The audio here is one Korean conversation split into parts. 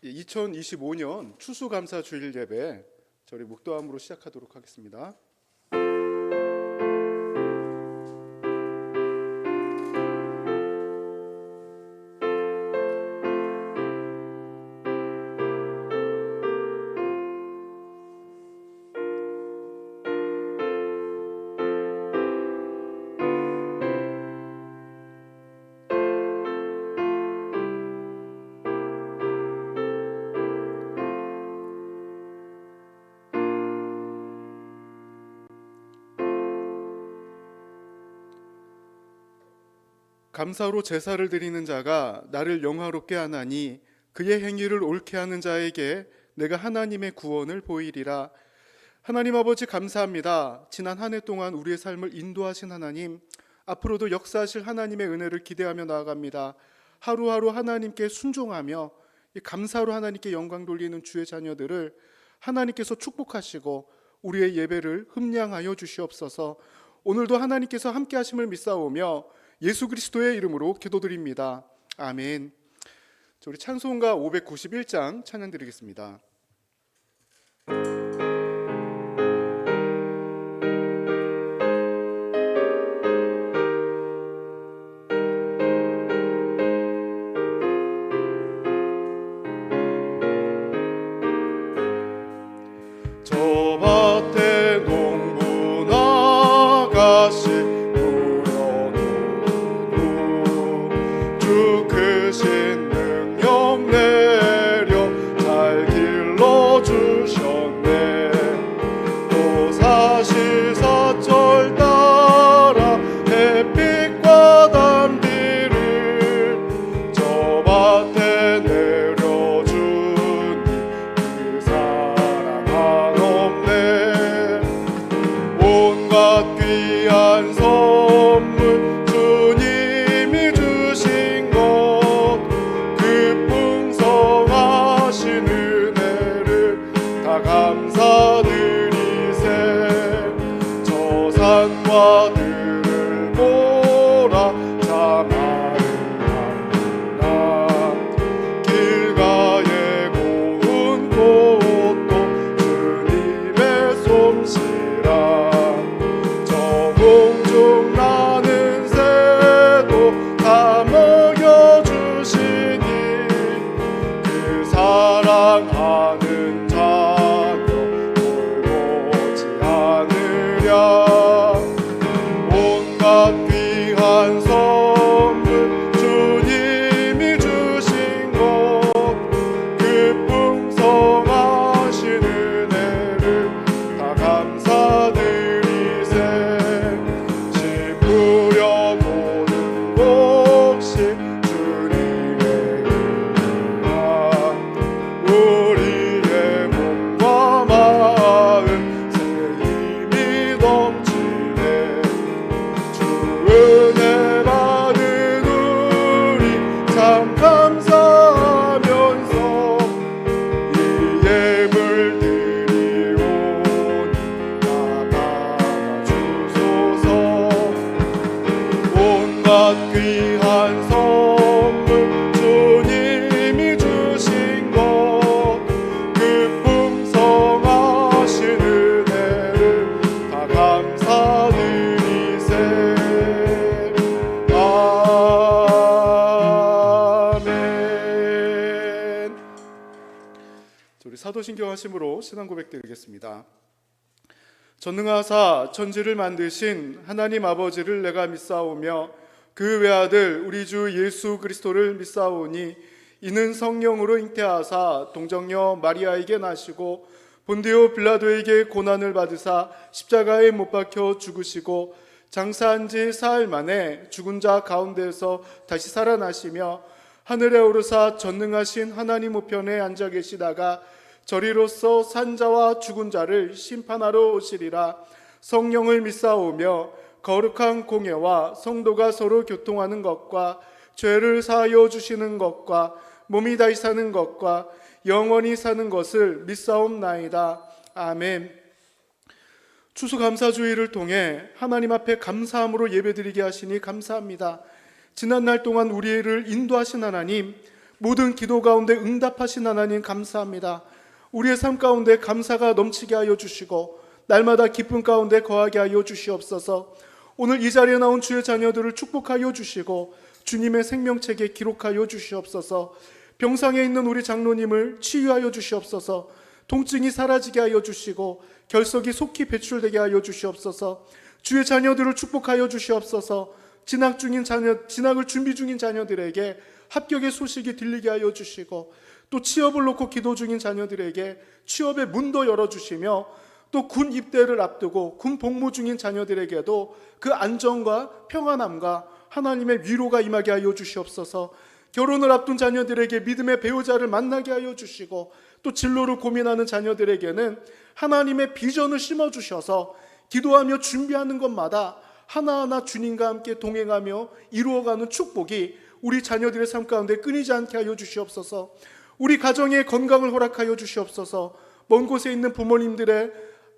2025년 추수감사주일 예배 저희 묵도함으로 시작하도록 하겠습니다. 감사로 제사를 드리는 자가 나를 영화롭게 하나니 그의 행위를 옳게 하는 자에게 내가 하나님의 구원을 보이리라. 하나님 아버지 감사합니다. 지난 한 해 동안 우리의 삶을 인도하신 하나님, 앞으로도 역사하실 하나님의 은혜를 기대하며 나아갑니다. 하루하루 하나님께 순종하며 감사로 하나님께 영광 돌리는 주의 자녀들을 하나님께서 축복하시고 우리의 예배를 흠량하여 주시옵소서. 오늘도 하나님께서 함께 하심을 믿사오며 예수 그리스도의 이름으로 기도드립니다. 아멘. 우리 찬송가 591장 찬양 드리겠습니다. 저 밭에 농부 나가시 크신 능력 내려 잘 길러주셨네. 또 사시사철 따라 햇빛과 단비를 저 밭에 내려주니 그 사랑 한없네. 온갖 귀한 선물 주님이 주신 감사드리세. 저 산과 들을 보라 참 아름답구나. 길가에 고운 꽃도 주님의 솜씨라. 저 공중 나는 새도 다 먹여주시니 그 사랑하는 온갖 귀한 선물 주님이 주신 것 그 풍성하신 은혜를 다 감사드리세. 씨 뿌려 모든 곡식 주님의 은혜라. 우리의 몸과 마음 새 힘이 넘치네. 은혜 받은 우리 참 감사하면서 이 예물 드리오니 받아주소서. 온갖 귀한 선물 주님이 주신 것 그 풍성하신 은혜를 다 감사드리세. 아멘. 우리 사도신경 하심으로 신앙 고백 드리겠습니다. 전능하사 천지를 만드신 하나님 아버지를 내가 믿사오며 그 외아들 우리 주 예수 그리스도를 믿사오니 이는 성령으로 잉태하사 동정녀 마리아에게 나시고 본디오 빌라도에게 고난을 받으사 십자가에 못 박혀 죽으시고 장사한 지 사흘 만에 죽은 자 가운데에서 다시 살아나시며 하늘에 오르사 전능하신 하나님 우편에 앉아 계시다가 저리로서 산자와 죽은 자를 심판하러 오시리라. 성령을 믿사오며 거룩한 공예와 성도가 서로 교통하는 것과 죄를 사하여 주시는 것과 몸이 다시 사는 것과 영원히 사는 것을 믿사옵나이다. 아멘. 추수감사주의를 통해 하나님 앞에 감사함으로 예배드리게 하시니 감사합니다. 지난날 동안 우리를 인도하신 하나님, 모든 기도 가운데 응답하신 하나님 감사합니다. 우리의 삶 가운데 감사가 넘치게 하여 주시고 날마다 기쁨 가운데 거하게 하여 주시옵소서. 오늘 이 자리에 나온 주의 자녀들을 축복하여 주시고 주님의 생명책에 기록하여 주시옵소서. 병상에 있는 우리 장로님을 치유하여 주시옵소서. 통증이 사라지게 하여 주시고 결석이 속히 배출되게 하여 주시옵소서. 주의 자녀들을 축복하여 주시옵소서. 진학을 준비 중인 자녀들에게 합격의 소식이 들리게 하여 주시고 또 취업을 놓고 기도 중인 자녀들에게 취업의 문도 열어주시며 또 군 입대를 앞두고 군 복무 중인 자녀들에게도 그 안정과 평안함과 하나님의 위로가 임하게 하여 주시옵소서. 결혼을 앞둔 자녀들에게 믿음의 배우자를 만나게 하여 주시고 또 진로를 고민하는 자녀들에게는 하나님의 비전을 심어주셔서 기도하며 준비하는 것마다 하나하나 주님과 함께 동행하며 이루어가는 축복이 우리 자녀들의 삶 가운데 끊이지 않게 하여 주시옵소서. 우리 가정의 건강을 허락하여 주시옵소서. 먼 곳에 있는 부모님들의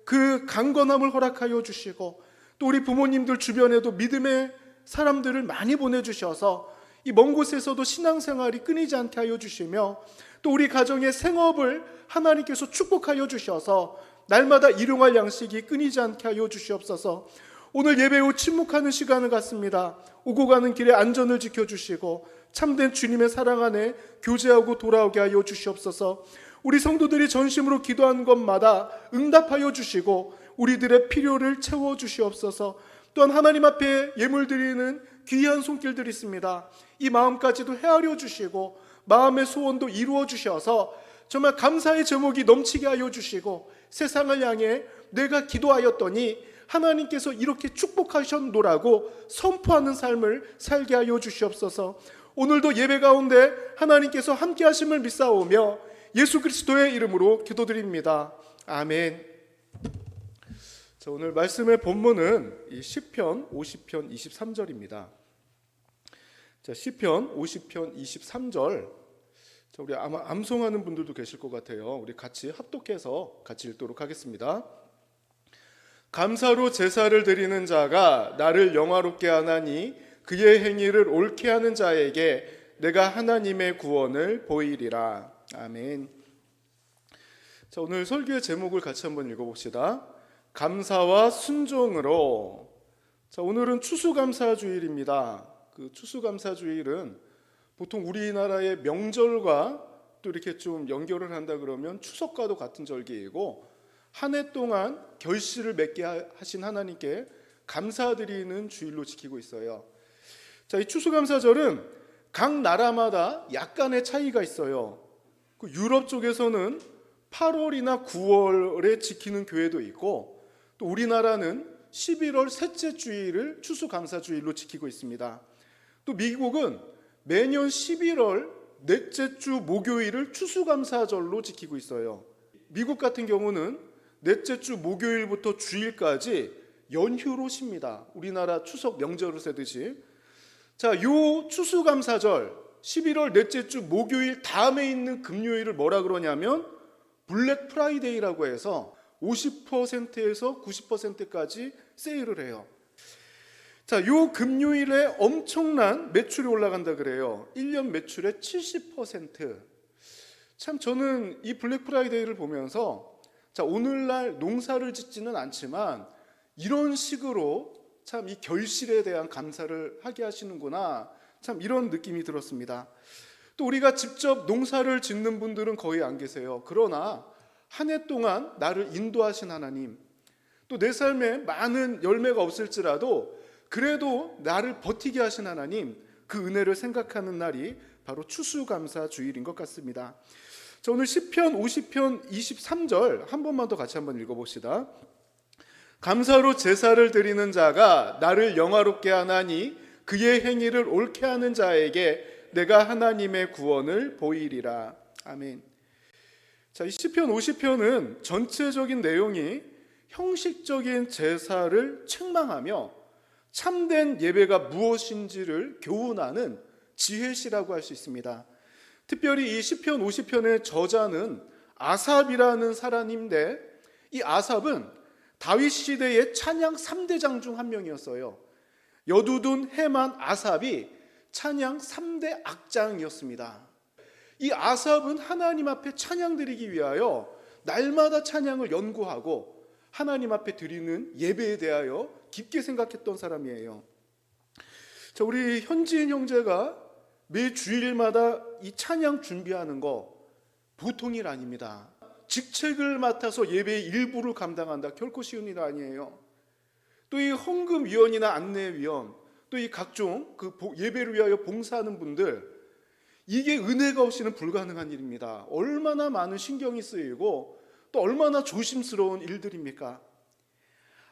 그 강건함을 허락하여 주시고 또 우리 부모님들 주변에도 믿음의 사람들을 많이 보내주셔서 이 먼 곳에서도 신앙생활이 끊이지 않게 하여 주시며 또 우리 가정의 생업을 하나님께서 축복하여 주셔서 날마다 일용할 양식이 끊이지 않게 하여 주시옵소서. 오늘 예배 후 침묵하는 시간을 갖습니다. 오고 가는 길에 안전을 지켜주시고 참된 주님의 사랑 안에 교제하고 돌아오게 하여 주시옵소서. 우리 성도들이 전심으로 기도하는 것마다 응답하여 주시고 우리들의 필요를 채워주시옵소서. 또한 하나님 앞에 예물 드리는 귀한 손길들이 있습니다. 이 마음까지도 헤아려 주시고 마음의 소원도 이루어 주셔서 정말 감사의 제목이 넘치게 하여 주시고 세상을 향해 내가 기도하였더니 하나님께서 이렇게 축복하셨노라고 선포하는 삶을 살게 하여 주시옵소서. 오늘도 예배 가운데 하나님께서 함께 하심을 믿사오며 예수 그리스도의 이름으로 기도드립니다. 아멘. 자, 오늘 말씀의 본문은 이 시편 50편 23절입니다. 자, 시편 50편 23절. 자, 우리 아마 암송하는 분들도 계실 것 같아요. 우리 같이 합독해서 같이 읽도록 하겠습니다. 감사로 제사를 드리는 자가 나를 영화롭게 하나니 그의 행위를 옳게 하는 자에게 내가 하나님의 구원을 보이리라. 아멘. 자, 오늘 설교의 제목을 같이 한번 읽어봅시다. 감사와 순종으로. 자, 오늘은 추수감사주일입니다. 그 추수감사주일은 보통 우리나라의 명절과 또 이렇게 좀 연결을 한다 그러면 추석과도 같은 절기이고 한 해 동안 결실을 맺게 하신 하나님께 감사드리는 주일로 지키고 있어요. 자, 이 추수감사절은 각 나라마다 약간의 차이가 있어요. 그 유럽 쪽에서는 8월이나 9월에 지키는 교회도 있고 또 우리나라는 11월 셋째 주일을 추수감사주일로 지키고 있습니다. 또 미국은 매년 11월 넷째 주 목요일을 추수감사절로 지키고 있어요. 미국 같은 경우는 넷째 주 목요일부터 주일까지 연휴로 쉽니다. 우리나라 추석 명절을 세듯이. 자, 요 추수감사절 11월 넷째 주 목요일 다음에 있는 금요일을 뭐라 그러냐면 블랙 프라이데이라고 해서 50%에서 90%까지 세일을 해요. 자, 요 금요일에 엄청난 매출이 올라간다 그래요. 1년 매출의 70%. 참 저는 이 블랙 프라이데이를 보면서 자, 오늘날 농사를 짓지는 않지만 이런 식으로 참 이 결실에 대한 감사를 하게 하시는구나. 참 이런 느낌이 들었습니다. 또 우리가 직접 농사를 짓는 분들은 거의 안 계세요. 그러나 한 해 동안 나를 인도하신 하나님, 또 내 삶에 많은 열매가 없을지라도 그래도 나를 버티게 하신 하나님, 그 은혜를 생각하는 날이 바로 추수감사 주일인 것 같습니다. 자, 오늘 시편 50편 23절 한 번만 더 같이 한번 읽어봅시다. 감사로 제사를 드리는 자가 나를 영화롭게 하나니 그의 행위를 옳게 하는 자에게 내가 하나님의 구원을 보이리라. 아멘. 자, 이 시편 50편은 전체적인 내용이 형식적인 제사를 책망하며 참된 예배가 무엇인지를 교훈하는 지혜시라고 할 수 있습니다. 특별히 이 시편 50편의 저자는 아삽이라는 사람인데 이 아삽은 다윗 시대의 찬양 3대장 중 한 명이었어요. 여두둔, 헤만, 아삽이 찬양 3대 악장이었습니다. 이 아삽은 하나님 앞에 찬양 드리기 위하여 날마다 찬양을 연구하고 하나님 앞에 드리는 예배에 대하여 깊게 생각했던 사람이에요. 자, 우리 현지인 형제가 매 주일마다 이 찬양 준비하는 거 보통 일 아닙니다. 직책을 맡아서 예배의 일부를 감당한다. 결코 쉬운 일 아니에요. 또 이 헌금위원이나 안내위원, 또 이 각종 그 예배를 위하여 봉사하는 분들, 이게 은혜가 없이는 불가능한 일입니다. 얼마나 많은 신경이 쓰이고 또 얼마나 조심스러운 일들입니까?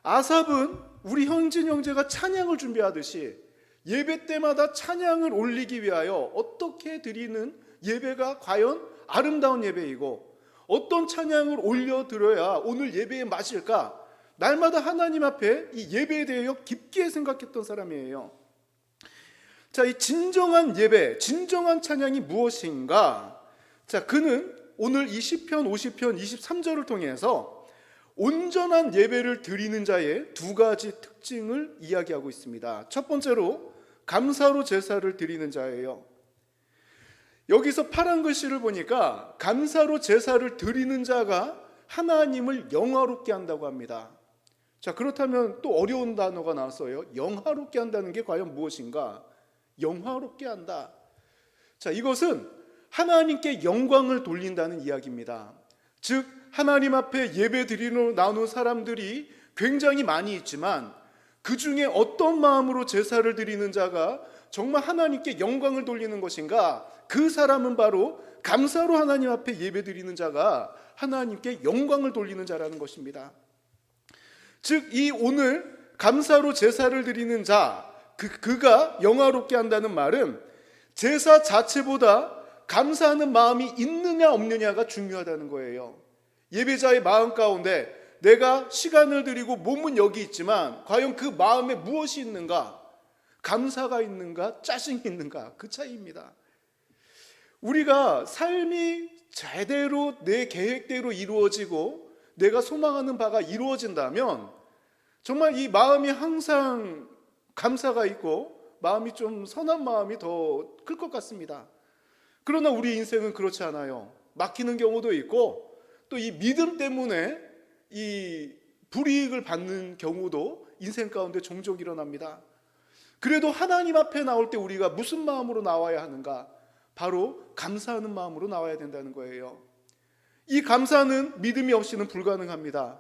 아삽은 우리 현진 형제가 찬양을 준비하듯이 예배 때마다 찬양을 올리기 위하여 어떻게 드리는 예배가 과연 아름다운 예배이고 어떤 찬양을 올려드려야 오늘 예배에 맞을까? 날마다 하나님 앞에 이 예배에 대하여 깊게 생각했던 사람이에요. 자, 이 진정한 예배, 진정한 찬양이 무엇인가? 자, 그는 오늘 이 시편 50편 23절을 통해서 온전한 예배를 드리는 자의 두 가지 특징을 이야기하고 있습니다. 첫 번째로 감사로 제사를 드리는 자예요. 여기서 파란 글씨를 보니까 감사로 제사를 드리는 자가 하나님을 영화롭게 한다고 합니다. 자, 그렇다면 또 어려운 단어가 나왔어요. 영화롭게 한다는 게 과연 무엇인가? 영화롭게 한다. 자, 이것은 하나님께 영광을 돌린다는 이야기입니다. 즉 하나님 앞에 예배 드리러 나오는 사람들이 굉장히 많이 있지만 그 중에 어떤 마음으로 제사를 드리는 자가 정말 하나님께 영광을 돌리는 것인가? 그 사람은 바로 감사로 하나님 앞에 예배 드리는 자가 하나님께 영광을 돌리는 자라는 것입니다. 즉 이 오늘 감사로 제사를 드리는 자, 그가 영화롭게 한다는 말은 제사 자체보다 감사하는 마음이 있느냐 없느냐가 중요하다는 거예요. 예배자의 마음 가운데 내가 시간을 들이고 몸은 여기 있지만 과연 그 마음에 무엇이 있는가? 감사가 있는가? 짜증이 있는가? 그 차이입니다. 우리가 삶이 제대로 내 계획대로 이루어지고 내가 소망하는 바가 이루어진다면 정말 이 마음이 항상 감사가 있고 마음이 좀 선한 마음이 더 클 것 같습니다. 그러나 우리 인생은 그렇지 않아요. 막히는 경우도 있고 또 이 믿음 때문에 이 불이익을 받는 경우도 인생 가운데 종종 일어납니다. 그래도 하나님 앞에 나올 때 우리가 무슨 마음으로 나와야 하는가? 바로 감사하는 마음으로 나와야 된다는 거예요. 이 감사는 믿음이 없이는 불가능합니다.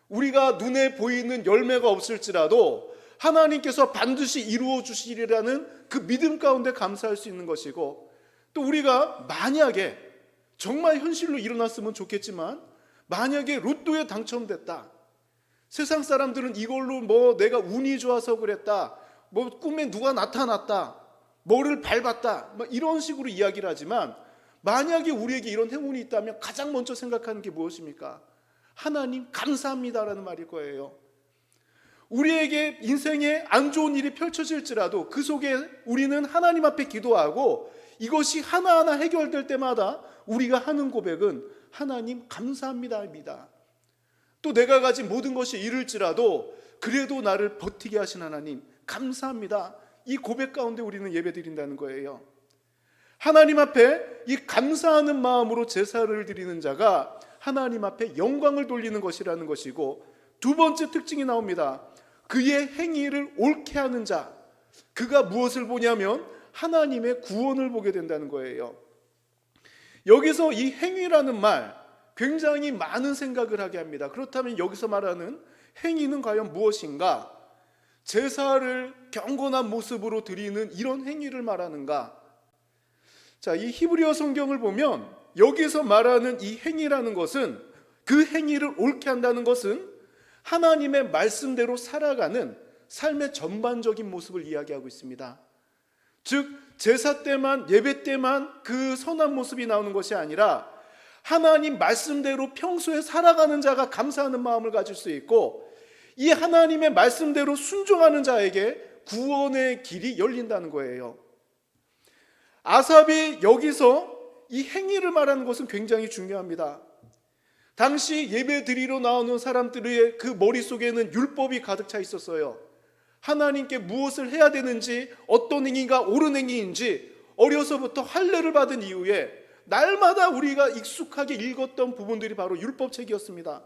우리가 눈에 보이는 열매가 없을지라도 하나님께서 반드시 이루어 주시리라는 그 믿음 가운데 감사할 수 있는 것이고, 또 우리가 만약에 정말 현실로 일어났으면 좋겠지만 만약에 로또에 당첨됐다, 세상 사람들은 이걸로 뭐 내가 운이 좋아서 그랬다, 뭐 꿈에 누가 나타났다, 뭐를 밟았다, 뭐 이런 식으로 이야기를 하지만 만약에 우리에게 이런 행운이 있다면 가장 먼저 생각하는 게 무엇입니까? 하나님 감사합니다라는 말일 거예요. 우리에게 인생에 안 좋은 일이 펼쳐질지라도 그 속에 우리는 하나님 앞에 기도하고 이것이 하나하나 해결될 때마다 우리가 하는 고백은 하나님 감사합니다입니다. 또 내가 가진 모든 것이 이를지라도 그래도 나를 버티게 하신 하나님 감사합니다. 이 고백 가운데 우리는 예배드린다는 거예요. 하나님 앞에 이 감사하는 마음으로 제사를 드리는 자가 하나님 앞에 영광을 돌리는 것이라는 것이고, 두 번째 특징이 나옵니다. 그의 행위를 옳게 하는 자, 그가 무엇을 보냐면 하나님의 구원을 보게 된다는 거예요. 여기서 이 행위라는 말 굉장히 많은 생각을 하게 합니다. 그렇다면 여기서 말하는 행위는 과연 무엇인가? 제사를 경건한 모습으로 드리는 이런 행위를 말하는가? 자, 이 히브리어 성경을 보면 여기서 말하는 이 행위라는 것은, 그 행위를 옳게 한다는 것은 하나님의 말씀대로 살아가는 삶의 전반적인 모습을 이야기하고 있습니다. 즉 제사 때만, 예배 때만 그 선한 모습이 나오는 것이 아니라 하나님 말씀대로 평소에 살아가는 자가 감사하는 마음을 가질 수 있고, 이 하나님의 말씀대로 순종하는 자에게 구원의 길이 열린다는 거예요. 아삽이 여기서 이 행위를 말하는 것은 굉장히 중요합니다. 당시 예배 드리러 나오는 사람들의 그 머릿속에는 율법이 가득 차 있었어요. 하나님께 무엇을 해야 되는지, 어떤 행위가 옳은 행위인지 어려서부터 할례를 받은 이후에 날마다 우리가 익숙하게 읽었던 부분들이 바로 율법책이었습니다.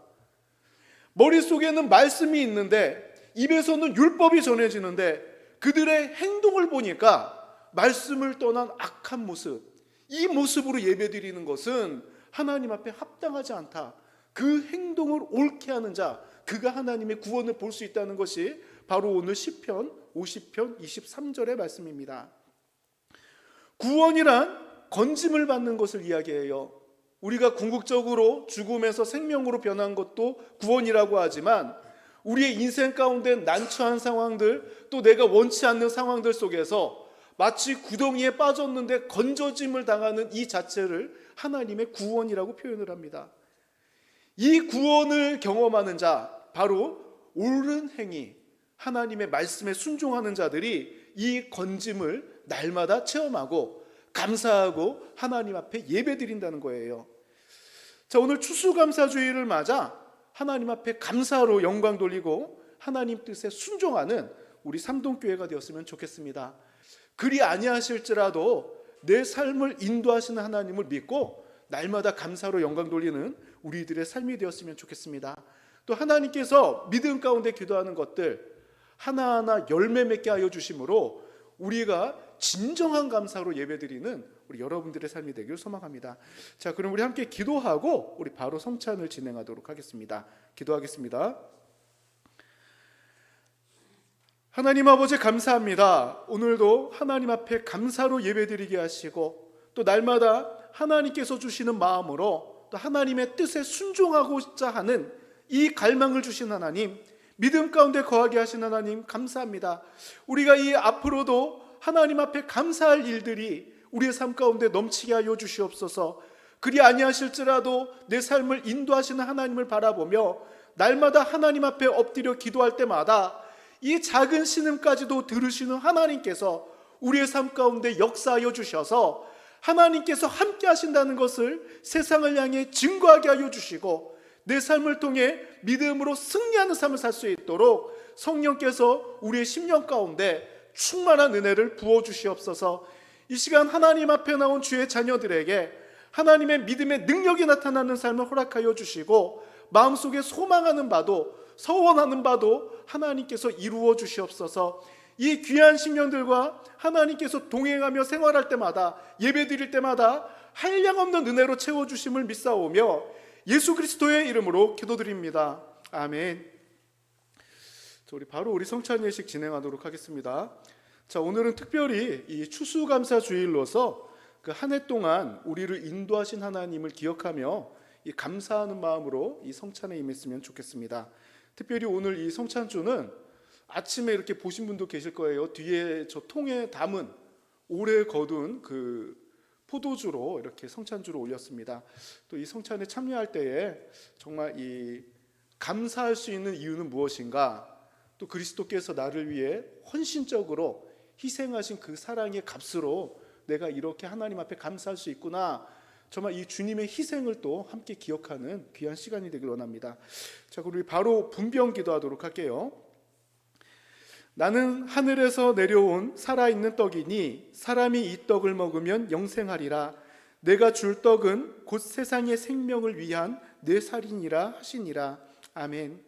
머릿속에는 말씀이 있는데 입에서는 율법이 전해지는데 그들의 행동을 보니까 말씀을 떠난 악한 모습, 이 모습으로 예배드리는 것은 하나님 앞에 합당하지 않다. 그 행동을 옳게 하는 자, 그가 하나님의 구원을 볼 수 있다는 것이 바로 오늘 시편 50편 23절의 말씀입니다. 구원이란 건짐을 받는 것을 이야기해요. 우리가 궁극적으로 죽음에서 생명으로 변한 것도 구원이라고 하지만 우리의 인생 가운데 난처한 상황들, 또 내가 원치 않는 상황들 속에서 마치 구덩이에 빠졌는데 건져짐을 당하는 이 자체를 하나님의 구원이라고 표현을 합니다. 이 구원을 경험하는 자, 바로 옳은 행위, 하나님의 말씀에 순종하는 자들이 이 건짐을 날마다 체험하고 감사하고 하나님 앞에 예배드린다는 거예요. 자, 오늘 추수감사주의를 맞아 하나님 앞에 감사로 영광 돌리고 하나님 뜻에 순종하는 우리 삼동교회가 되었으면 좋겠습니다. 그리 아니하실지라도 내 삶을 인도하시는 하나님을 믿고 날마다 감사로 영광 돌리는 우리들의 삶이 되었으면 좋겠습니다. 또 하나님께서 믿음 가운데 기도하는 것들 하나하나 열매 맺게 하여 주심으로 우리가 진정한 감사로 예배드리는 우리 여러분들의 삶이 되길 소망합니다. 자, 그럼 우리 함께 기도하고 우리 바로 성찬을 진행하도록 하겠습니다. 기도하겠습니다. 하나님 아버지 감사합니다. 오늘도 하나님 앞에 감사로 예배드리게 하시고 또 날마다 하나님께서 주시는 마음으로 또 하나님의 뜻에 순종하고자 하는 이 갈망을 주신 하나님, 믿음 가운데 거하게 하신 하나님 감사합니다. 우리가 이 앞으로도 하나님 앞에 감사할 일들이 우리의 삶 가운데 넘치게 하여 주시옵소서. 그리 아니하실지라도 내 삶을 인도하시는 하나님을 바라보며 날마다 하나님 앞에 엎드려 기도할 때마다 이 작은 신음까지도 들으시는 하나님께서 우리의 삶 가운데 역사하여 주셔서 하나님께서 함께 하신다는 것을 세상을 향해 증거하게 하여 주시고 내 삶을 통해 믿음으로 승리하는 삶을 살 수 있도록 성령께서 우리의 심령 가운데 충만한 은혜를 부어주시옵소서. 이 시간 하나님 앞에 나온 주의 자녀들에게 하나님의 믿음의 능력이 나타나는 삶을 허락하여 주시고 마음속에 소망하는 바도 서원하는 바도 하나님께서 이루어 주시옵소서. 이 귀한 심령들과 하나님께서 동행하며 생활할 때마다 예배드릴 때마다 한량없는 은혜로 채워주심을 믿사오며 예수 그리스도의 이름으로 기도드립니다. 아멘. 우리 바로 우리 성찬 예식 진행하도록 하겠습니다. 자, 오늘은 특별히 이 추수감사 주일로서 그 한 해 동안 우리를 인도하신 하나님을 기억하며 이 감사하는 마음으로 이 성찬에 임했으면 좋겠습니다. 특별히 오늘 이 성찬주는 아침에 이렇게 보신 분도 계실 거예요. 뒤에 저 통에 담은 오래 거둔 그 포도주로 이렇게 성찬주로 올렸습니다. 또 이 성찬에 참여할 때에 정말 이 감사할 수 있는 이유는 무엇인가? 또 그리스도께서 나를 위해 헌신적으로 희생하신 그 사랑의 값으로 내가 이렇게 하나님 앞에 감사할 수 있구나. 정말 이 주님의 희생을 또 함께 기억하는 귀한 시간이 되길 원합니다. 자, 그럼 우리 바로 분병 기도하도록 할게요. 나는 하늘에서 내려온 살아있는 떡이니 사람이 이 떡을 먹으면 영생하리라. 내가 줄 떡은 곧 세상의 생명을 위한 내 살이니라 하시니라. 아멘.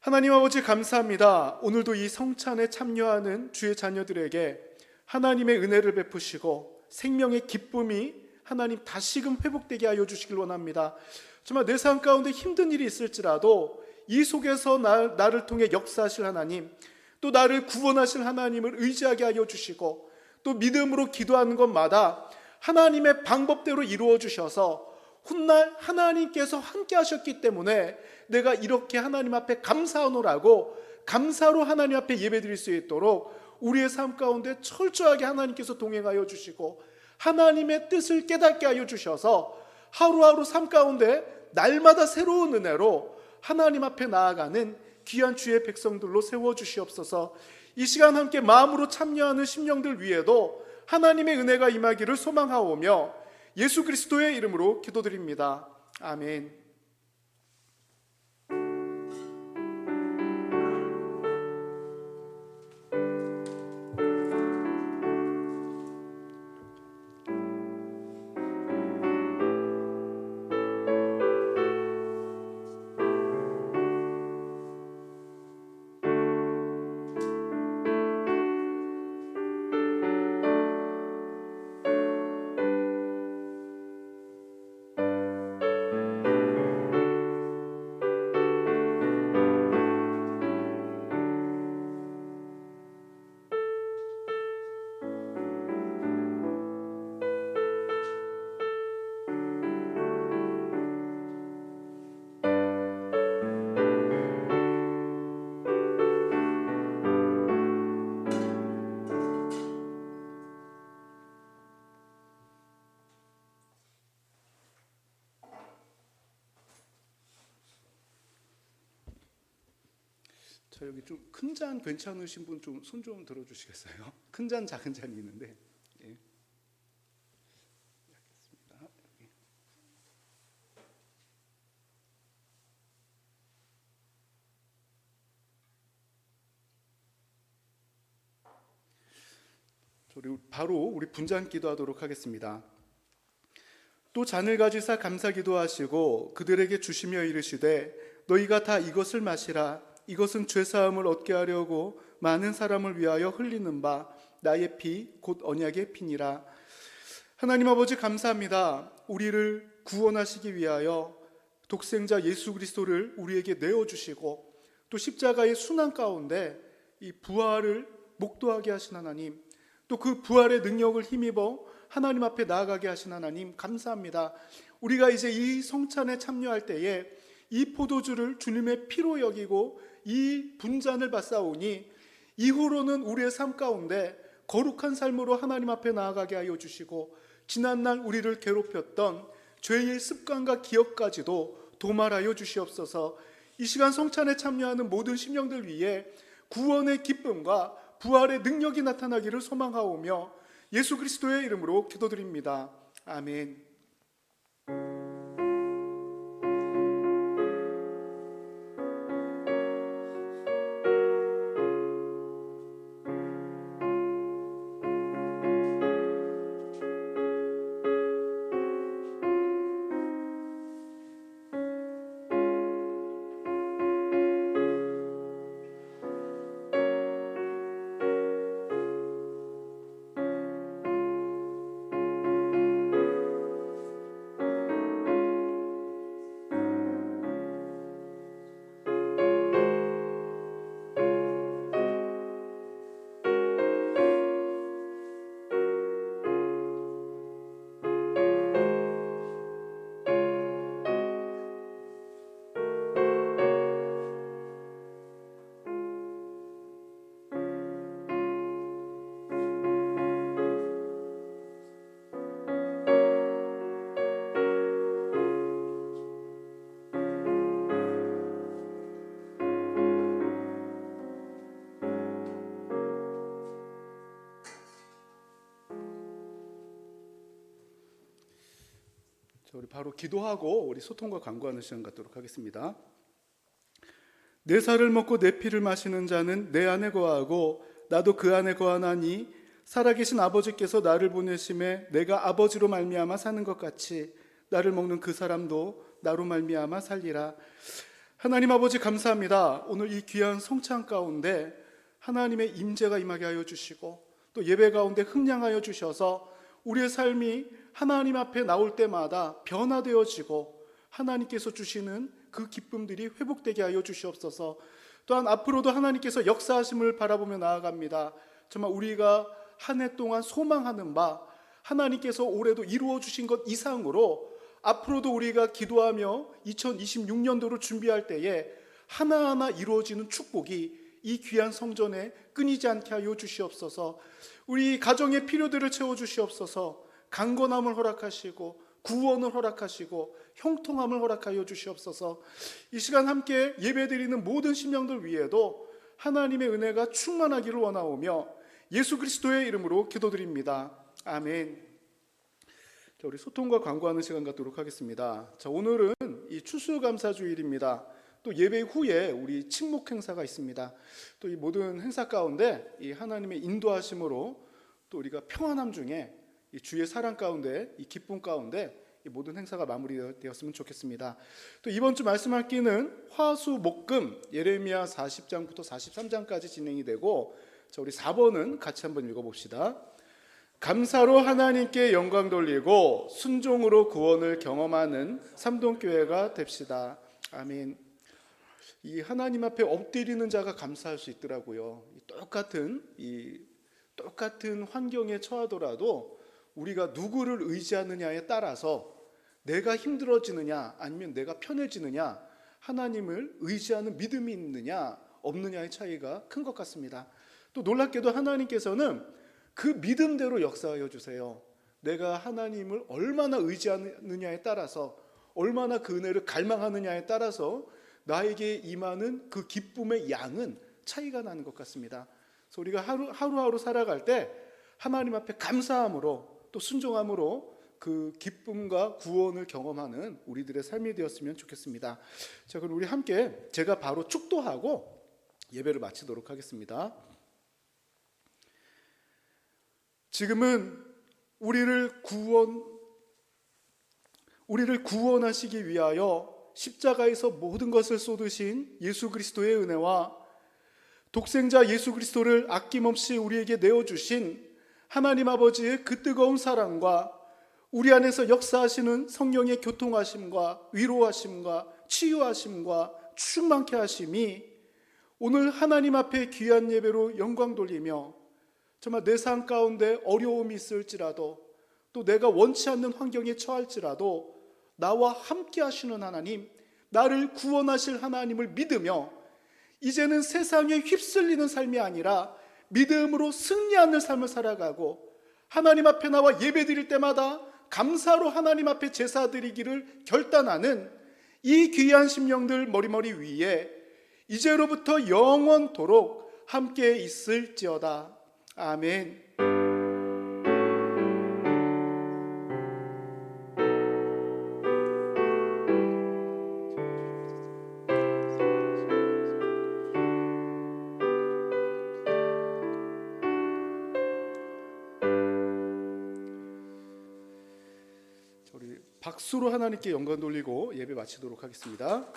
하나님 아버지 감사합니다. 오늘도 이 성찬에 참여하는 주의 자녀들에게 하나님의 은혜를 베푸시고 생명의 기쁨이 하나님 다시금 회복되게 하여 주시길 원합니다. 정말 내 삶 가운데 힘든 일이 있을지라도 이 속에서 나를 통해 역사하실 하나님, 또 나를 구원하실 하나님을 의지하게 하여 주시고 또 믿음으로 기도하는 것마다 하나님의 방법대로 이루어 주셔서 훗날 하나님께서 함께 하셨기 때문에 내가 이렇게 하나님 앞에 감사하노라고 감사로 하나님 앞에 예배드릴 수 있도록 우리의 삶 가운데 철저하게 하나님께서 동행하여 주시고 하나님의 뜻을 깨닫게 하여 주셔서 하루하루 삶 가운데 날마다 새로운 은혜로 하나님 앞에 나아가는 귀한 주의 백성들로 세워주시옵소서. 이 시간 함께 마음으로 참여하는 심령들 위에도 하나님의 은혜가 임하기를 소망하오며 예수 그리스도의 이름으로 기도드립니다. 아멘. 자, 여기 좀 큰 잔 괜찮으신 분 좀 손 좀 들어주시겠어요? 큰 잔, 작은 잔이 있는데. 예. 알겠습니다. 여기. 우리 분잔 기도하도록 하겠습니다. 또 잔을 가지사 감사 기도하시고 그들에게 주시며 이르시되 너희가 다 이것을 마시라. 이것은 죄사함을 얻게 하려고 많은 사람을 위하여 흘리는 바 나의 피 곧 언약의 피니라. 하나님 아버지 감사합니다. 우리를 구원하시기 위하여 독생자 예수 그리스도를 우리에게 내어주시고 또 십자가의 순환 가운데 이 부활을 목도하게 하신 하나님, 또 그 부활의 능력을 힘입어 하나님 앞에 나아가게 하신 하나님 감사합니다. 우리가 이제 이 성찬에 참여할 때에 이 포도주를 주님의 피로 여기고 이 분잔을 받사오니 이후로는 우리의 삶 가운데 거룩한 삶으로 하나님 앞에 나아가게 하여 주시고 지난날 우리를 괴롭혔던 죄의 습관과 기억까지도 도말하여 주시옵소서. 이 시간 성찬에 참여하는 모든 심령들 위해 구원의 기쁨과 부활의 능력이 나타나기를 소망하오며 예수 그리스도의 이름으로 기도드립니다. 아멘. 우리 바로 기도하고 우리 소통과 간구하는 시간 갖도록 하겠습니다. 내 살을 먹고 내 피를 마시는 자는 내 안에 거하고 나도 그 안에 거하나니 살아계신 아버지께서 나를 보내심에 내가 아버지로 말미암아 사는 것 같이 나를 먹는 그 사람도 나로 말미암아 살리라. 하나님 아버지 감사합니다. 오늘 이 귀한 성찬 가운데 하나님의 임재가 임하게 하여 주시고 또 예배 가운데 흥량하여 주셔서 우리의 삶이 하나님 앞에 나올 때마다 변화되어지고 하나님께서 주시는 그 기쁨들이 회복되게 하여 주시옵소서. 또한 앞으로도 하나님께서 역사하심을 바라보며 나아갑니다. 정말 우리가 한 해 동안 소망하는 바 하나님께서 올해도 이루어 주신 것 이상으로 앞으로도 우리가 기도하며 2026년도를 준비할 때에 하나하나 이루어지는 축복이 이 귀한 성전에 끊이지 않게 하여 주시옵소서. 우리 가정의 필요들을 채워주시옵소서. 강건함을 허락하시고 구원을 허락하시고 형통함을 허락하여 주시옵소서. 이 시간 함께 예배드리는 모든 심령들 위에도 하나님의 은혜가 충만하기를 원하오며 예수 그리스도의 이름으로 기도드립니다. 아멘. 자, 우리 소통과 광고하는 시간 갖도록 하겠습니다. 자, 오늘은 이 추수감사주일입니다. 또 예배 후에 우리 침묵 행사가 있습니다. 또 이 모든 행사 가운데 이 하나님의 인도하심으로 또 우리가 평안함 중에 이 주의 사랑 가운데 이 기쁨 가운데 이 모든 행사가 마무리되었으면 좋겠습니다. 또 이번 주 말씀할 기는 화수목금 예레미야 40장부터 43장까지 진행이 되고 자, 우리 4번은 같이 한번 읽어봅시다. 감사로 하나님께 영광 돌리고 순종으로 구원을 경험하는 삼동교회가 됩시다. 아멘. 이 하나님 앞에 엎드리는 자가 감사할 수 있더라고요. 똑같은 환경에 처하더라도 우리가 누구를 의지하느냐에 따라서 내가 힘들어지느냐 아니면 내가 편해지느냐, 하나님을 의지하는 믿음이 있느냐 없느냐의 차이가 큰 것 같습니다. 또 놀랍게도 하나님께서는 그 믿음대로 역사하여 주세요. 내가 하나님을 얼마나 의지하느냐에 따라서, 얼마나 그 은혜를 갈망하느냐에 따라서 나에게 임하는 그 기쁨의 양은 차이가 나는 것 같습니다. 그래서 우리가 하루하루 살아갈 때 하나님 앞에 감사함으로 또 순종함으로 그 기쁨과 구원을 경험하는 우리들의 삶이 되었으면 좋겠습니다. 자, 그럼 우리 함께 제가 바로 축도하고 예배를 마치도록 하겠습니다. 지금은 우리를 구원하시기 위하여 십자가에서 모든 것을 쏟으신 예수 그리스도의 은혜와 독생자 예수 그리스도를 아낌없이 우리에게 내어주신 하나님 아버지의 그 뜨거운 사랑과 우리 안에서 역사하시는 성령의 교통하심과 위로하심과 치유하심과 충만케 하심이 오늘 하나님 앞에 귀한 예배로 영광 돌리며 정말 내 삶 가운데 어려움이 있을지라도 또 내가 원치 않는 환경에 처할지라도 나와 함께 하시는 하나님, 나를 구원하실 하나님을 믿으며 이제는 세상에 휩쓸리는 삶이 아니라 믿음으로 승리하는 삶을 살아가고 하나님 앞에 나와 예배 드릴 때마다 감사로 하나님 앞에 제사 드리기를 결단하는 이 귀한 심령들 머리머리 위에 이제로부터 영원토록 함께 있을지어다. 아멘. 우리 박수로 하나님께 영광 돌리고 예배 마치도록 하겠습니다.